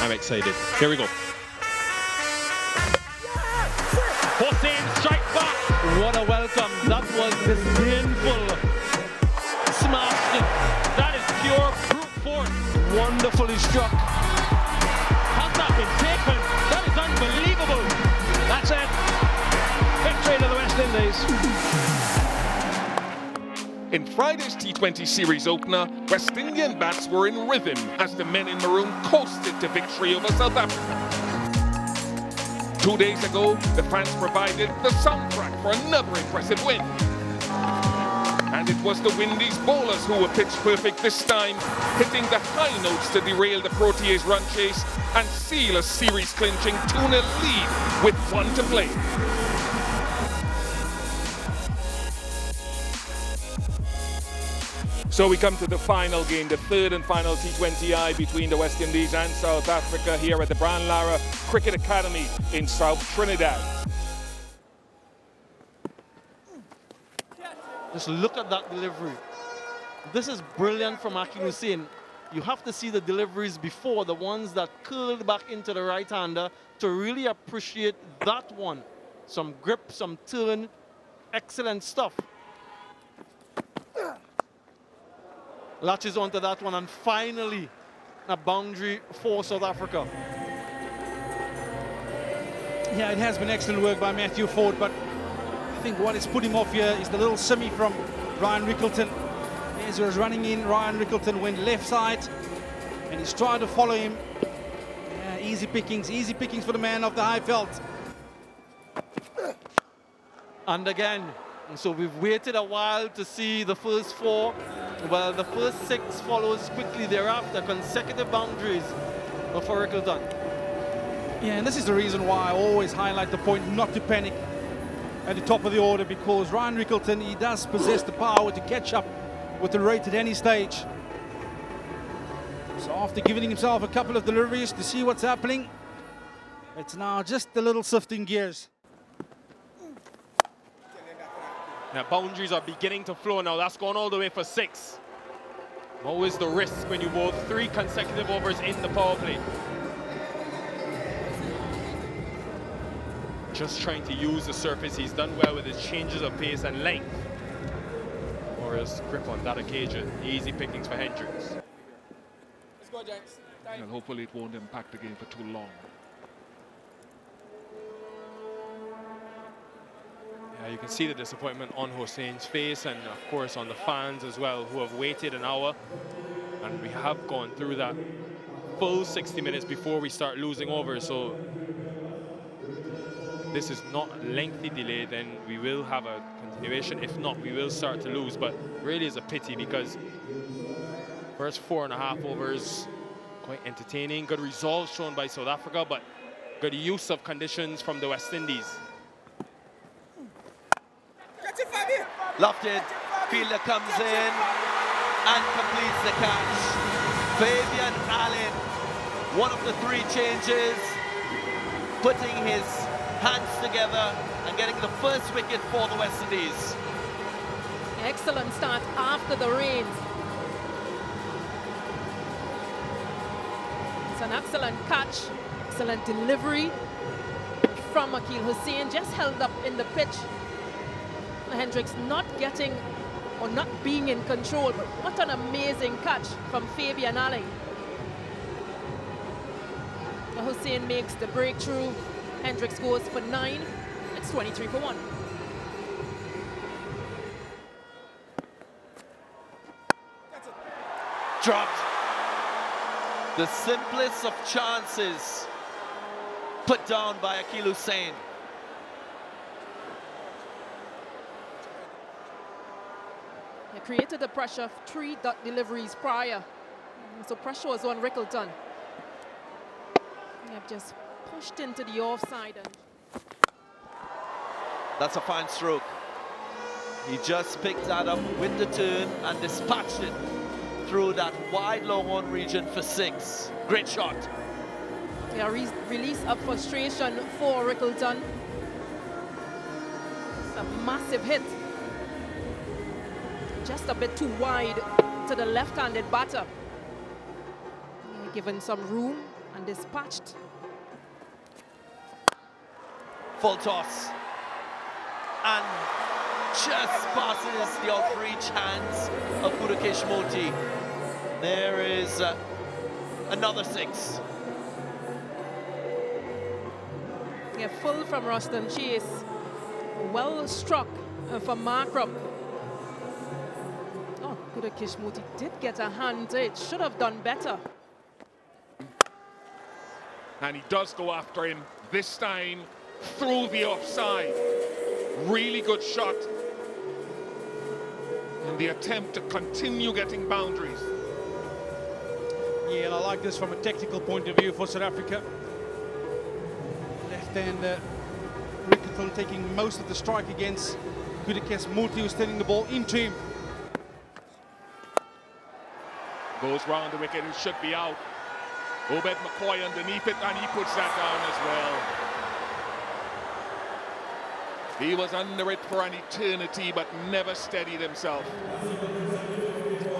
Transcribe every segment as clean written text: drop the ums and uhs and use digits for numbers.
I'm excited. Here we go. Hossain strike back. What a welcome. That was disdainful. Smashed it. That is pure brute force. Wonderfully struck. Has that been taken? That is unbelievable. That's it. Victory to the West Indies. In Friday's T20 series opener, West Indian bats were in rhythm as the men in maroon coasted to victory over South Africa. 2 days ago, the fans provided the soundtrack for another impressive win. And it was the Windies bowlers who were pitch perfect this time, hitting the high notes to derail the Proteas' run chase and seal a series-clinching 2-0 lead with 1 to play. So we come to the final game, the third and final T20I between the West Indies and South Africa here at the Brian Lara Cricket Academy in South Trinidad. Just look at that delivery. This is brilliant from Akeem Hussain. You have to see the deliveries before, the ones that curled back into the right-hander, to really appreciate that one. Some grip, some turn, excellent stuff. Latches onto that one, and finally a boundary for South Africa. Yeah, it has been excellent work by Matthew Ford, but I think what has put him off here is the little simmy from Ryan Rickleton. As he was running in, Ryan Rickleton went left side, and he's trying to follow him. Yeah, easy pickings for the man of the high felt. And again, so we've waited a while to see the first 4. Well, the first 6 follows quickly thereafter, consecutive boundaries for Rickleton. Yeah, and this is the reason why I always highlight the point not to panic at the top of the order, because Ryan Rickleton, he does possess the power to catch up with the rate at any stage. So after giving himself a couple of deliveries to see what's happening, it's now just a little sifting gears. Now boundaries are beginning to flow now. That's gone all the way for 6. Always the risk when you bowl 3 consecutive overs in the power play. Just trying to use the surface. He's done well with his changes of pace and length. Or his grip on that occasion. Easy pickings for Hendricks. Let's go, James. And hopefully it won't impact the game for too long. Yeah, you can see the disappointment on Hossain's face, and of course on the fans as well, who have waited an hour. And we have gone through that full 60 minutes before we start losing overs. So this is not a lengthy delay, then we will have a continuation. If not, we will start to lose. But really is a pity, because first 4.5 overs, quite entertaining. Good resolve shown by South Africa, but good use of conditions from the West Indies. Lofted, fielder comes in and completes the catch. Fabian Allen, one of the 3 changes, putting his hands together and getting the first wicket for the West Indies. Excellent start after the rains. It's an excellent catch, excellent delivery from Akeem Hussain, just held up in the pitch. Hendricks not getting or not being in control, but what an amazing catch from Fabian Allen. Hussain makes the breakthrough. Hendricks goes for 9. It's 23 for 1. Dropped. The simplest of chances put down by Akeem Hussain. He created the pressure, 3 dot deliveries prior. So pressure was on Rickleton. They have just pushed into the offside. And that's a fine stroke. He just picked that up with the turn and dispatched it through that wide long on region for 6. Great shot. Yeah, release of frustration for Rickleton. It's a massive hit. Just a bit too wide to the left-handed batter. Given some room and dispatched. Full toss. And just passes the outreach hands of Kudakesh Moti. There is another 6. Yeah, full from Ruston Chase. Well struck from Markram. Oh, Kudakesh Moti did get a hand to it. Should have done better. And he does go after him, this time through the offside. Really good shot in the attempt to continue getting boundaries. Yeah, and I like this from a technical point of view for South Africa. Left-hander Rickerton taking most of the strike against Kudakesh Moti, who's turning the ball into him. Goes round the wicket, it should be out. Obed McCoy underneath it, and he puts that down as well. He was under it for an eternity, but never steadied himself.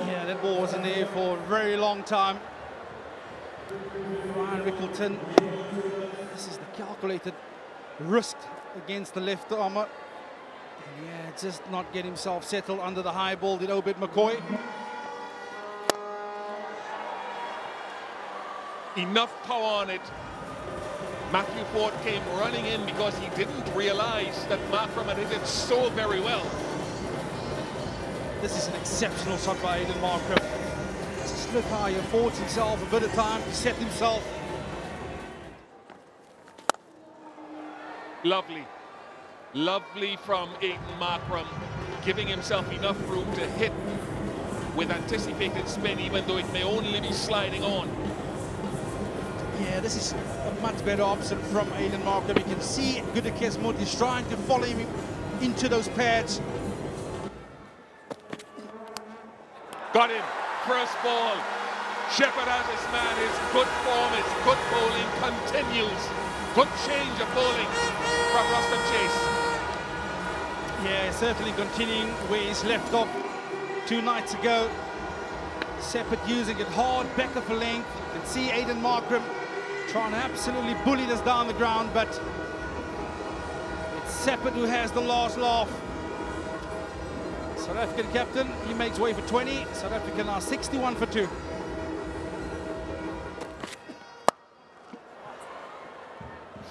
Yeah, that ball was in the air for a very long time. Brian Rickerton, this is the calculated risk against the left armour. And yeah, just not get himself settled under the high ball, did Obed McCoy. Enough power on it. Matthew Ford came running in because he didn't realize that Markram had hit it so very well. This is an exceptional shot by Aiden Markram. Just look how he affords himself a bit of time to set himself. Lovely. Lovely from Aiden Markram, giving himself enough room to hit with anticipated spin, even though it may only be sliding on. Yeah, this is a much better option from Aiden Markram. You can see Kudakesh Moti is trying to follow him into those pads. Got him. First ball. Shepherd has his man. His good form, his good bowling continues. Good change of bowling from Ruston Chase. Yeah, certainly continuing where he's left off 2 nights ago. Shepherd using it hard, back of a length. You can see Aiden Markram trying to absolutely bully this down the ground, but it's Shepherd who has the last laugh. South African captain, he makes way for 20. South Africa now 61 for 2.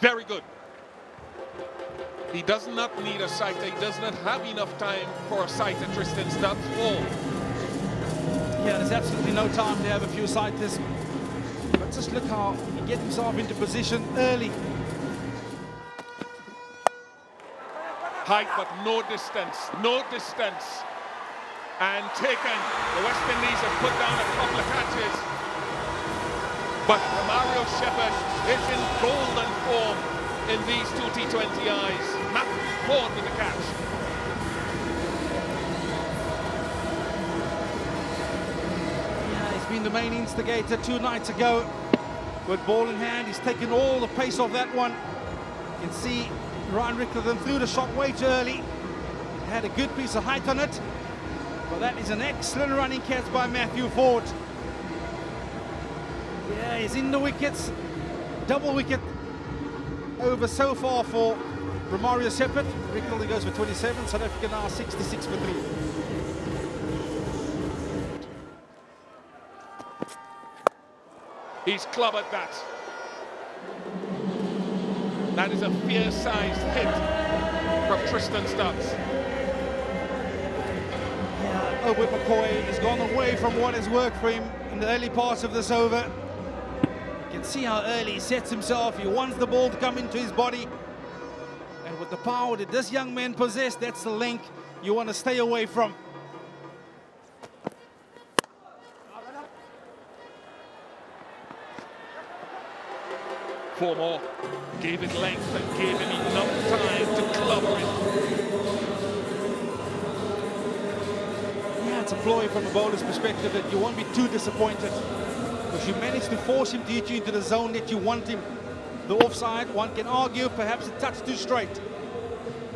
Very good. He does not need a sighter. He does not have enough time for a sighter, Tristan Stubbs. Yeah, there's absolutely no time to have a few sighters. But just look how he gets himself into position early. Height, but no distance. No distance. And taken. The West Indies have put down a couple of catches. But Mario Shepherd is in golden form in these 2 T20Is. Matthew Ford with the catch. Yeah, he's been the main instigator 2 nights ago. With ball in hand, he's taken all the pace off that one. You can see Ryan Rickerton threw the shot way too early. It had a good piece of height on it. But that is an excellent running catch by Matthew Ford. Yeah, he's in the wickets. Double wicket over so far for Romario Shepherd. Rickerton goes for 27. South Africa now 66 for 3. He's clobbered that. That is a fierce-sized hit from Tristan Stubbs. Yeah, Obed McCoy has gone away from what has worked for him in the early parts of this over. You can see how early he sets himself. He wants the ball to come into his body. And with the power that this young man possesses, that's the link you want to stay away from. 4 more. Gave it length and gave him enough time to clobber it. Yeah, it's a ploy from a bowler's perspective that you won't be too disappointed. Because you managed to force him to hit you into the zone that you want him. The offside, one can argue, perhaps a touch too straight.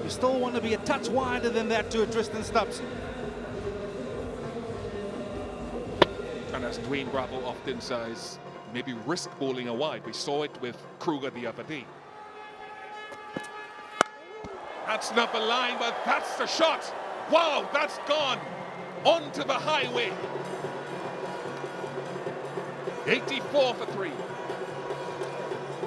You still want to be a touch wider than that to a Tristan Stubbs. And as Dwayne Bravo often says, maybe risk bowling a wide. We saw it with Kruger the other day. That's not the line, but that's the shot. Wow, that's gone onto the highway. 84 for 3.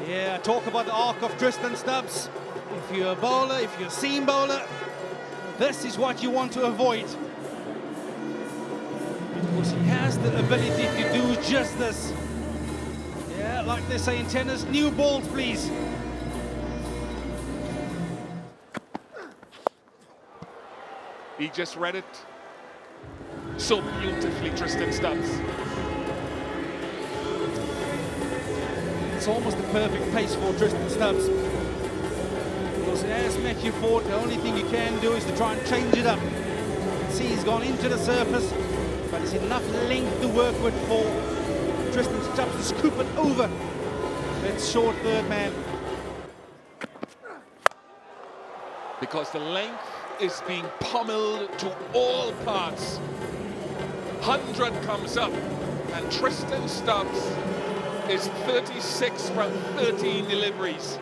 Yeah, talk about the arc of Tristan Stubbs. If you're a bowler, if you're a seam bowler, this is what you want to avoid. Because he has the ability to do just this. Yeah, like they say in tennis, new balls, please. He just read it so beautifully, Tristan Stubbs. It's almost the perfect pace for Tristan Stubbs. Because as Matthew Ford, the only thing you can do is to try and change it up. See, he's gone into the surface, but it's enough length to work with for Tristan Stubbs to scoop it over that short third man. Because the length is being pummeled to all parts. 100 comes up, and Tristan Stubbs is 36 from 13 deliveries.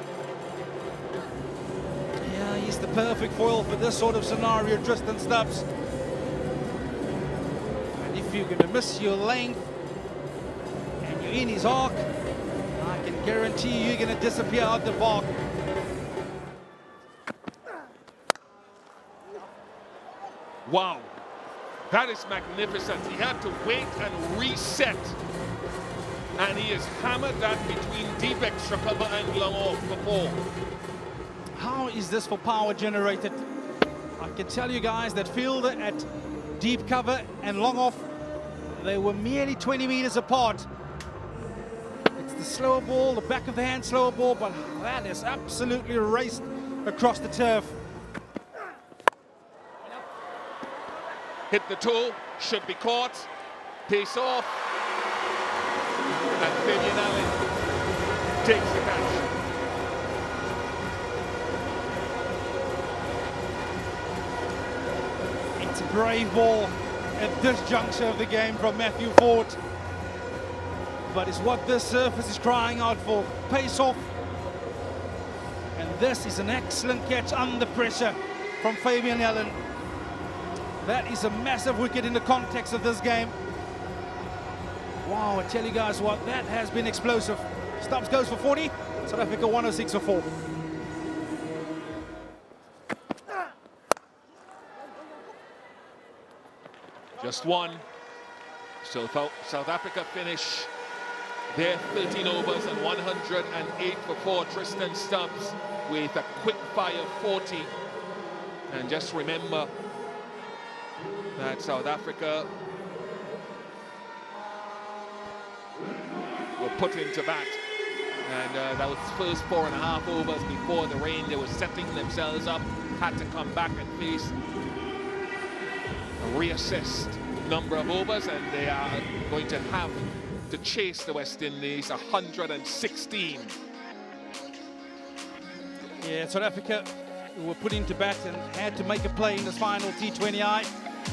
Yeah, he's the perfect foil for this sort of scenario, Tristan Stubbs. And if you're going to miss your length and you're in his arc, I can guarantee you're going to disappear out the park. Wow, that is magnificent. He had to wait and reset. And he has hammered that between deep extra cover and long off for 4. How is this for power generated? I can tell you guys that fielder at deep cover and long off, they were merely 20 meters apart. It's the slower ball, the back of the hand slower ball, but that is absolutely raced across the turf. Hit the toe, should be caught, pace off, and Fabian Allen takes the catch. It's a brave ball at this juncture of the game from Matthew Ford. But it's what this surface is crying out for. Pace off. And this is an excellent catch under pressure from Fabian Allen. That is a massive wicket in the context of this game. Wow, I tell you guys what, that has been explosive. Stubbs goes for 40, South Africa 106 for 4. Just one. So South Africa finish their 13 overs and 108 for 4. Tristan Stubbs with a quick fire 40. And just remember that South Africa were put into bat, and that was first 4.5 overs before the rain. They were setting themselves up, had to come back and face a reassessed number of overs, and they are going to have to chase the West Indies 116. Yeah, South Africa were put into bat and had to make a play in this final T20I.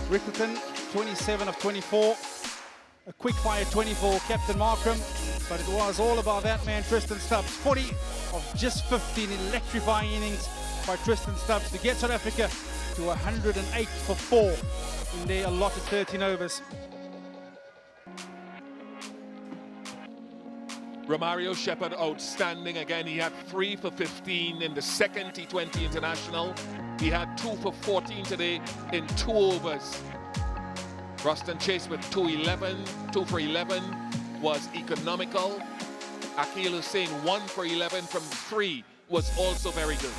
Rickleton, 27 of 24. A quick fire 20 for Captain Markram, but it was all about that man, Tristan Stubbs. 40 of just 15 electrifying innings by Tristan Stubbs to get South Africa to 108 for 4 in their allotted 13 overs. Romario Shepherd outstanding again. He had 3 for 15 in the second T20 International. He had 2 for 14 today in 2 overs. Ruston Chase with 2 for 11 was economical. Akil Hussain 1 for 11 from 3 was also very good.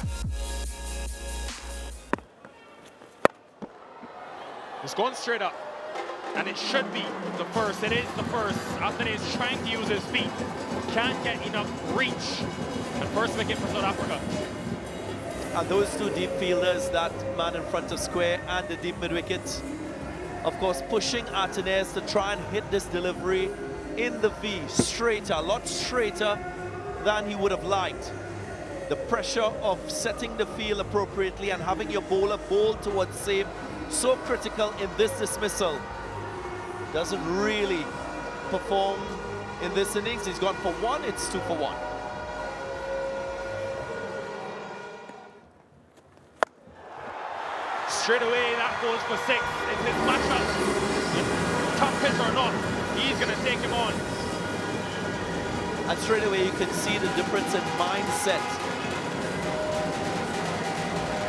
It's gone straight up, and it should be the first. It is the first. After he's trying to use his feet, can't get enough reach. And first wicket for South Africa. And those two deep fielders, that man in front of square and the deep mid-wicket, of course, pushing Artenez to try and hit this delivery in the V, straighter, a lot straighter than he would have liked. The pressure of setting the field appropriately and having your bowler bowl towards save, so critical in this dismissal. Doesn't really perform in this innings. He's gone for 1, it's 2 for 1. Straight away, that goes for 6. It's his matchup. Tough pitch or not, he's going to take him on. And straight away, you can see the difference in mindset.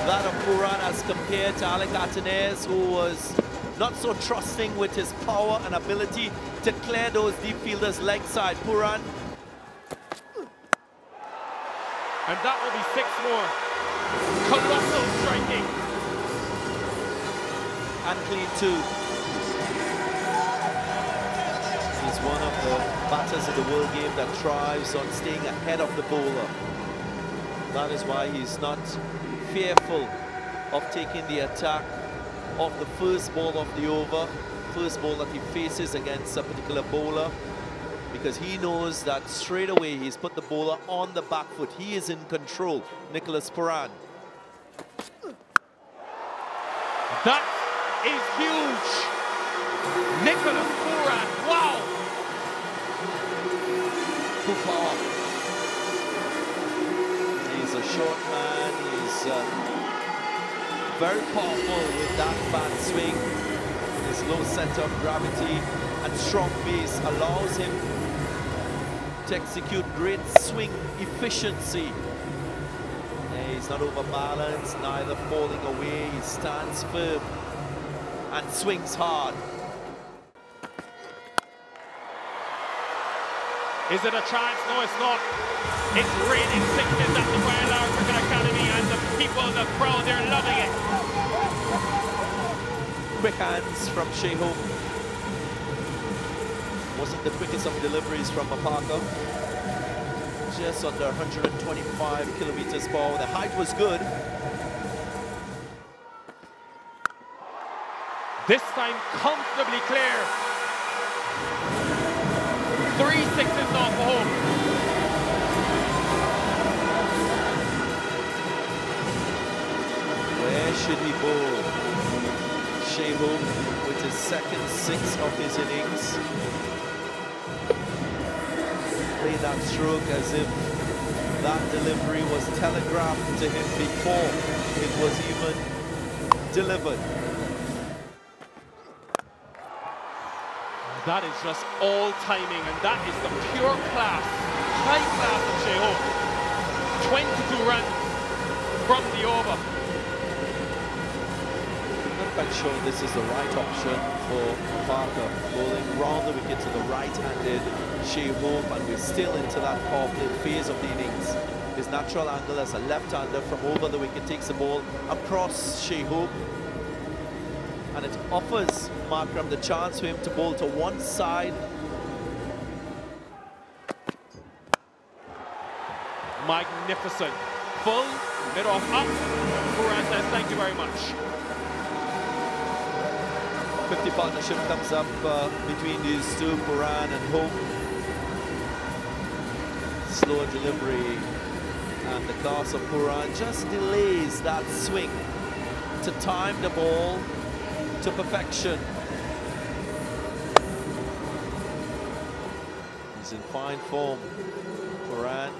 That of Pooran as compared to Alec Atenez, who was not so trusting with his power and ability to clear those deep fielders leg side. Pooran. And that will be 6 more. Colossal striking. And clean 2. He's one of the batters in the world game that thrives on staying ahead of the bowler. That is why he's not fearful of taking the attack of the first ball of the over, first ball that he faces against a particular bowler, because he knows that straight away he's put the bowler on the back foot. He is in control, Nicholas Pooran. That is huge. Nicholas Pooran, wow. Pooran. He's a short man, he's very powerful with that bat swing. His low center of gravity and strong base allows him to execute great swing efficiency. He's not overbalanced, neither falling away. He stands firm and swings hard. Is it a chance? No, it's not. It's raining sixes at the Brian Lara Cricket Academy, and the people, the crowd, they're loving it. Quick hands from Shai Hope. Wasn't the quickest of deliveries from Apaka. Just under 125 kilometers per hour. The height was good. This time comfortably clear. 3 sixes now for Hope. Where should he bowl? Shai Hope with his second 6 of his innings. Played that stroke as if that delivery was telegraphed to him before it was even delivered. That is just all timing, and that is the pure class, high class of Shai Hope. 22 runs from the over. Not quite sure this is the right option for Parker. Bowling round the wicket to the right-handed Shai Hope, and we're still into that power play phase of the innings. His natural angle as a left-hander from over the wicket takes the ball across Shai Hope, and it offers Markram the chance for him to bowl to one side. Magnificent. Full, mid-off up. Pooran says thank you very much. 50 partnership comes up between these two, Pooran and Hope. Slow delivery, and the class of Pooran just delays that swing to time the ball to perfection. He's in fine form, Pooran.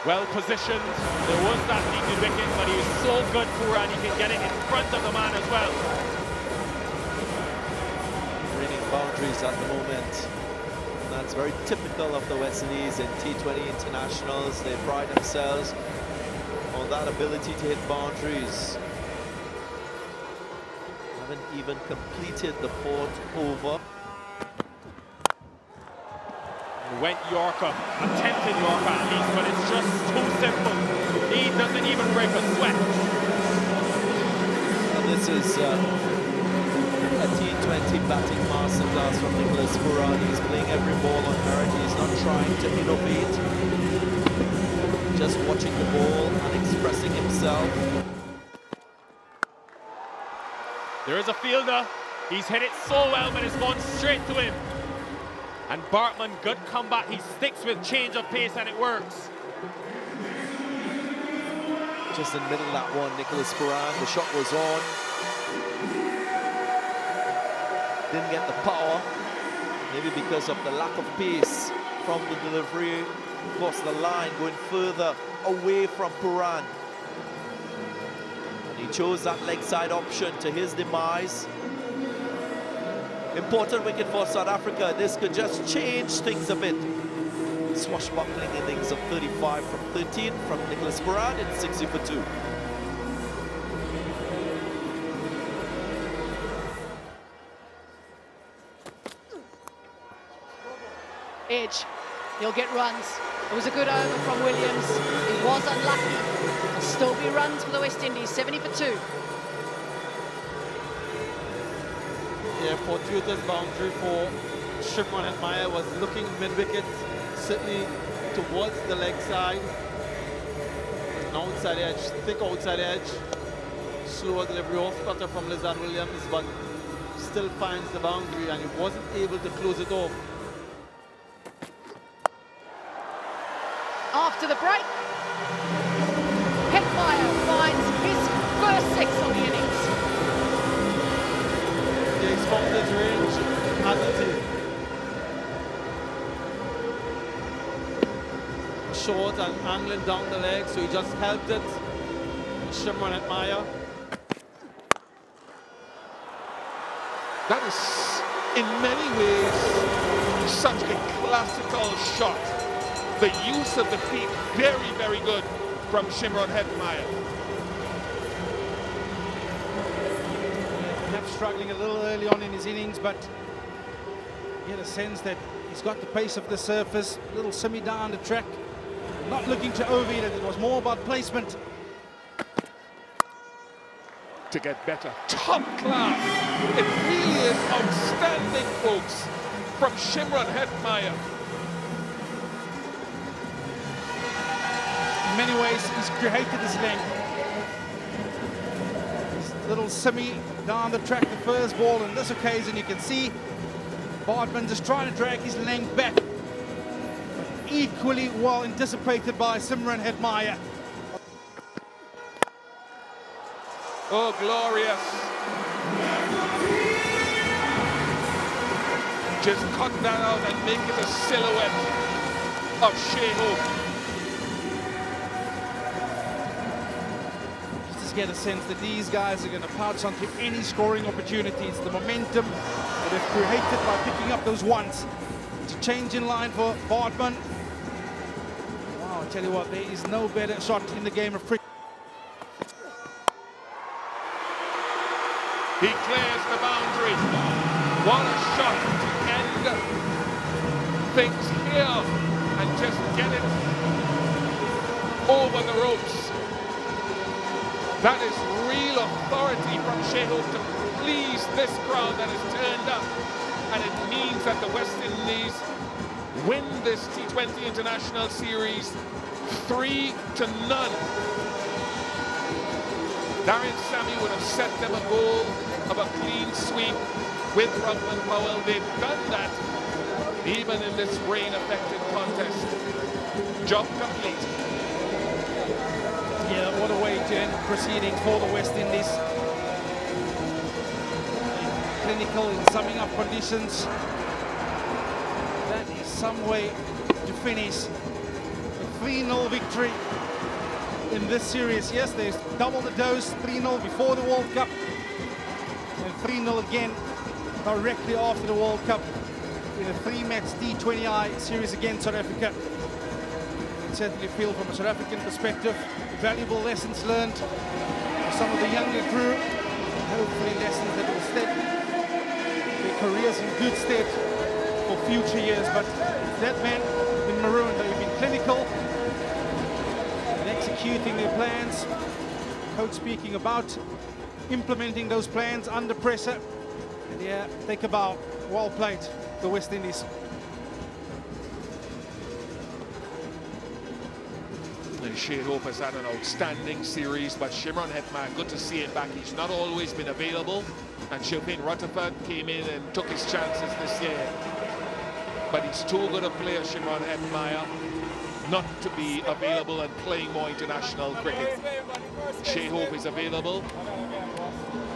Well positioned. There was that needed wicket, but he was so good, Pooran. He can get it in front of the man as well. Raining boundaries at the moment. And that's very typical of the West Indies in T20 internationals. They pride themselves on that ability to hit boundaries. Haven't even completed the 4th over. Went Yorker, attempted Yorker at least, but it's just too simple. He doesn't even break a sweat. And this is a T20 batting masterclass from Nicholas Pooran. He's playing every ball on merit. He's not trying to innovate. Just watching the ball and expressing himself. There is a fielder. He's hit it so well, but it's gone straight to him. And Bartman, good comeback. He sticks with change of pace and it works. Just in the middle of that one, Nicholas Pooran. The shot was on. didn't get the power, maybe because of the lack of pace from the delivery across the line, going further away from Pooran. And he chose that leg side option to his demise. Important wicket for South Africa. This could just change things a bit. Swashbuckling innings of 35 from 13 from Nicholas Pooran and 60 for 2. Edge, he'll get runs. It was a good over from Williams. He was unlucky. There'll still be runs for the West Indies, 70 for 2. Yeah, fortuitous boundary for Shimron Hetmyer, was looking mid-wicket, certainly towards the leg side. An outside edge, thick outside edge. Slower delivery off cutter from Lizard Williams, but still finds the boundary and he wasn't able to close it off. After the break, Hetmyer finds his first 6 on the innings. Yeah, he's found his range, hasn't he? Short and angling down the leg, so he just helped it. Shimron Hetmyer. That is, in many ways, such a classical shot. The use of the feet, very, very good from Shimron Hetmyer. Perhaps struggling a little early on in his innings, but you get a sense that he's got the pace of the surface, a little semi down the track, not looking to overheat it. It was more about placement. To get better, top class. It really is outstanding, folks, from Shimron Hetmyer. In many ways, he's created his length. This little semi down the track, the first ball. On this occasion, you can see Bartman just trying to drag his length back. Equally well anticipated by Shimron Hetmyer. Oh, glorious. Just cut that out and make it a silhouette of Shai Hope. Just get a sense that these guys are going to pounce onto any scoring opportunities. The momentum that they've created by picking up those ones. It's a change in line for Bartman. Wow, I tell you what, there is no better shot in the game of cricket. He clears the boundary. What a shot to end things here and just get it over the ropes. That is real authority from Shai Hope to please this crowd that has turned up. And it means that the West Indies win this T20 International Series 3-0. Darren Sammy would have set them a goal of a clean sweep with Ruckman Powell. They've done that even in this rain-affected contest. Job complete. Yeah, what a way to end proceedings for the West Indies. Clinical in summing up conditions. That is some way to finish a 3-0 victory in this series. Yes, there's double the dose, 3-0 before the World Cup and 3-0 again directly after the World Cup in a 3-match T20I series against South Africa. You can certainly feel from a South African perspective, valuable lessons learned for some of the younger crew, and hopefully lessons that will set their careers in good stead for future years. But that man in maroon, they've been clinical executing their plans. Coach speaking about implementing those plans under pressure. And yeah, take a bow. Well played, the West Indies. And Shai Hope has had an outstanding series, but Shimron Hetmyer, good to see him back. He's not always been available, and Chopin Rutherford came in and took his chances this year. But he's too good a player, Shimron Hetmyer, not to be available and playing more international cricket. Shai Hope is available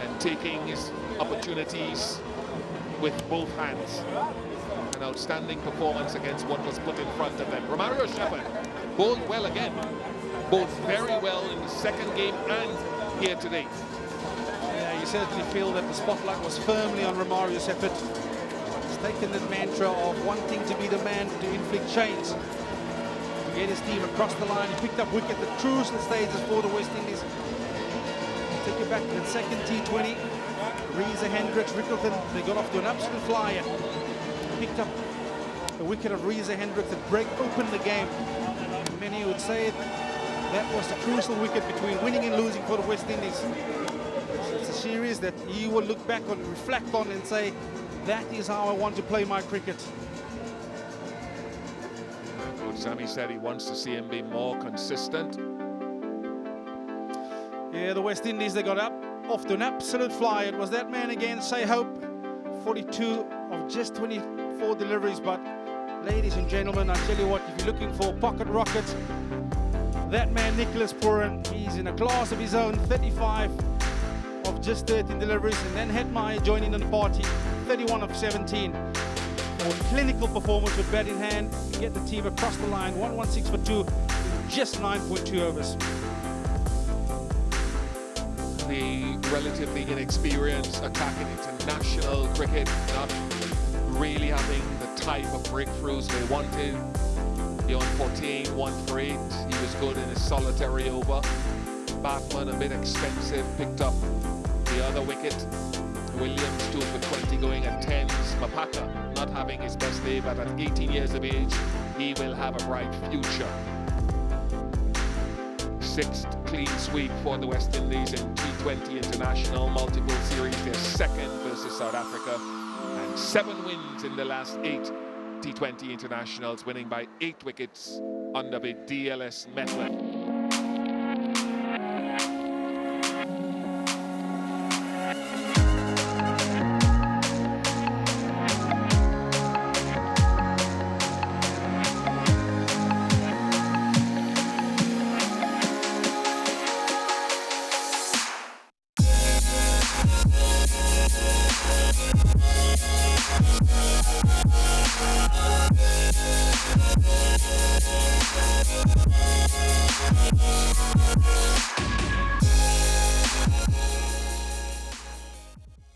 and taking his opportunities with both hands. An outstanding performance against what was put in front of them. Romario Shepherd bowled well again. Bowled very well in the second game and here today. Yeah, you certainly feel that the spotlight was firmly on Romario Shepherd. He's taken the mantra of wanting to be the man to inflict change, to get his team across the line. He picked up wicket at crucial stages for the West Indies. Take you back to the second T20. Reza Hendricks, Rickleton, they got off to an absolute flyer. Picked up the wicket of Reza Hendricks that break open the game. Many would say that was the crucial wicket between winning and losing for the West Indies. It's a series that you will look back on, reflect on and say, that is how I want to play my cricket. Coach Sammy said he wants to see him be more consistent. Yeah, the West Indies, they got up off to an absolute flyer. It was that man again, Shai Hope, 42 of just 24 deliveries. But ladies and gentlemen, I tell you what, if you're looking for pocket rockets, that man Nicholas Pooran, he's in a class of his own, 35 of just 13 deliveries. And then Hetmyer joining in the party, 31 of 17. More clinical performance with bat in hand, get the team across the line, 116 for 2 in just 9.2 overs. The relatively inexperienced attacking international cricket, not really having the type of breakthroughs they wanted. Beyond 14, 1 for 8. He was good in his solitary over. Batsman a bit expensive, picked up the other wicket. Williams 2 for 20 going at 10s. Mapaka not having his best day, but at 18 years of age, he will have a bright future. 6th clean sweep for the West Indies in T20 International multiple series, their second versus South Africa, and 7 wins in the last 8 T20 Internationals, winning by 8 wickets under the DLS method.